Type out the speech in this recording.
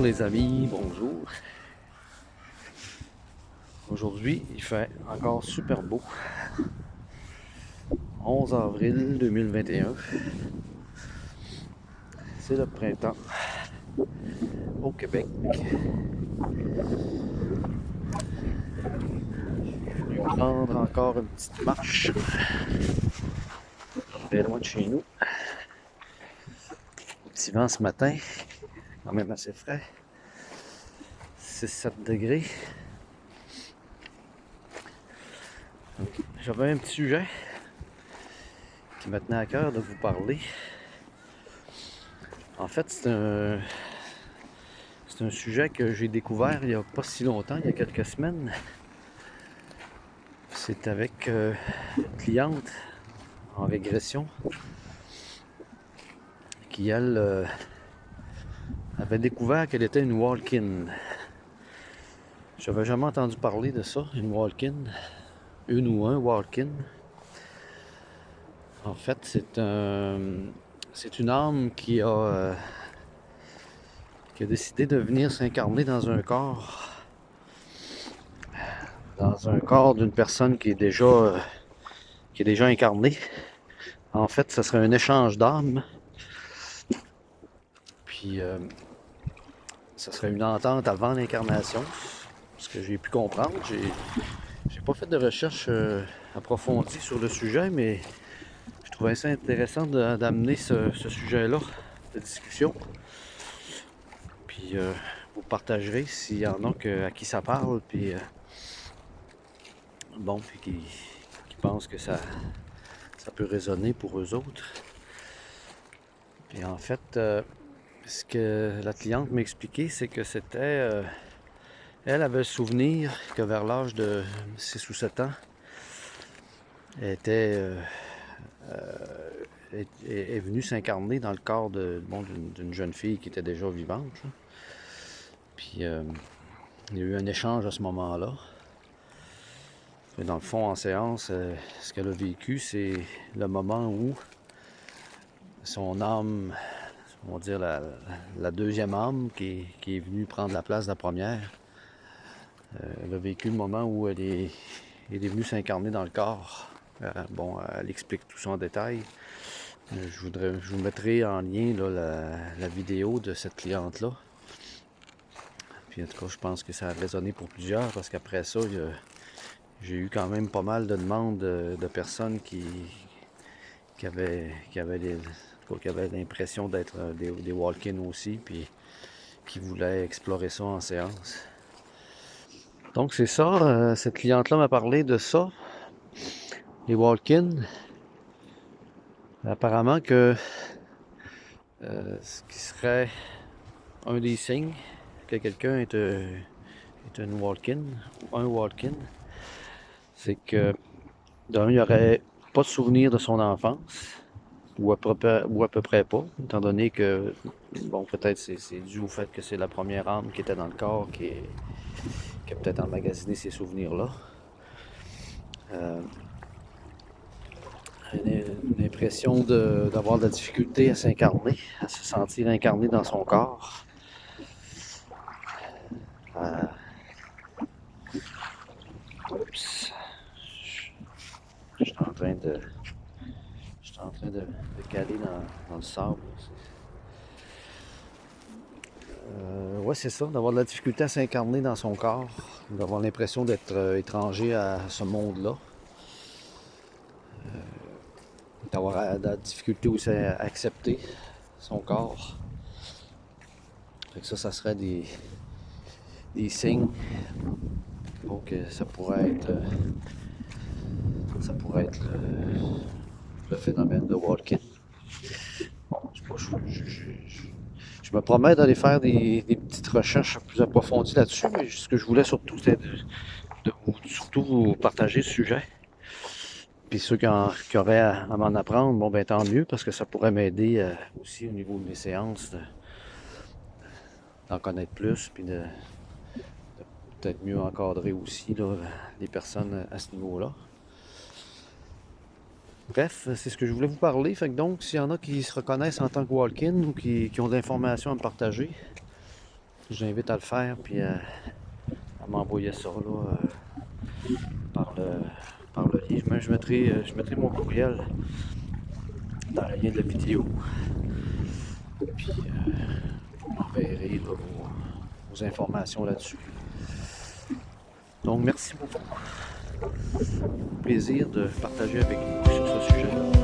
les amis, bonjour. Aujourd'hui, il fait encore super beau. 11 avril 2021. C'est le printemps au Québec. Je vais prendre encore une petite marche. Très loin de chez nous. Petit vent ce matin, quand même assez frais. 6-7 degrés. J'avais un petit sujet qui me tenait à cœur de vous parler. En fait, c'est un sujet que j'ai découvert il n'y a pas si longtemps, il y a quelques semaines. C'est avec une cliente en régression qui, elle, avait découvert qu'elle était une walk-in. J'avais jamais entendu parler de ça, une walk-in. Une ou un walk-in. En fait, c'est une âme qui a décidé de venir s'incarner dans un corps d'une personne qui est déjà incarnée. En fait, ce serait un échange d'âmes. Puis, ça serait une entente avant l'incarnation. Ce que j'ai pu comprendre, j'ai pas fait de recherche approfondie sur le sujet, mais je trouvais ça intéressant d'amener ce sujet-là de discussion. Puis vous partagerez s'il y en a à qui ça parle, puis bon, puis qui pensent que ça peut résonner pour eux autres. Puis en fait, ce que la cliente m'a expliqué, c'est que elle avait le souvenir que vers l'âge de 6 ou 7 ans, elle est venue s'incarner dans le corps d'une jeune fille qui était déjà vivante. Là. Puis il y a eu un échange à ce moment-là. Et dans le fond, en séance, ce qu'elle a vécu, c'est le moment où son âme, on va dire la deuxième âme qui est venue prendre la place de la première, elle a vécu le moment où elle est venue s'incarner dans le corps. Bon, elle explique tout ça en détail. Je vous mettrai en lien là, la vidéo de cette cliente-là. Puis en tout cas, je pense que ça a résonné pour plusieurs parce qu'après ça, j'ai eu quand même pas mal de demandes de personnes qui avaient l'impression d'être des walk-in aussi, puis qui voulaient explorer ça en séance. Donc c'est ça, cette cliente-là m'a parlé de ça, les walk-in. Apparemment que ce qui serait un des signes que quelqu'un est une walk-in ou un walk-in, c'est que d'un, il n'y aurait pas de souvenir de son enfance, ou à peu près pas, étant donné que, bon, peut-être c'est dû au fait que c'est la première âme qui était dans le corps qui a peut-être emmagasiné ces souvenirs-là. Une impression d'avoir de la difficulté à s'incarner, à se sentir incarné dans son corps. Oups. Je suis en train de caler dans le sable. Ouais, c'est ça, d'avoir de la difficulté à s'incarner dans son corps, d'avoir l'impression d'être étranger à ce monde-là, d'avoir de la difficulté aussi à accepter son corps. Fait que ça serait des signes. Donc ça pourrait être le phénomène de walking. Bon, je me promets d'aller faire des petites recherches plus approfondies là-dessus, mais ce que je voulais surtout, c'est surtout vous partager ce sujet. Puis ceux qui auraient à m'en apprendre, bon ben tant mieux, parce que ça pourrait m'aider aussi au niveau de mes séances d'en connaître plus, puis de peut-être mieux encadrer aussi là, les personnes à ce niveau-là. Bref, c'est ce que je voulais vous parler. Fait que donc, s'il y en a qui se reconnaissent en tant que walk-in ou qui ont de l'information à me partager, Je vous invite à le faire, puis à m'envoyer ça là, par le lien. Je mettrai mon courriel dans le lien de la vidéo. Puis vous m'enverrez là, vos informations là-dessus. Donc merci beaucoup. Plaisir de partager avec vous sur ce sujet-là.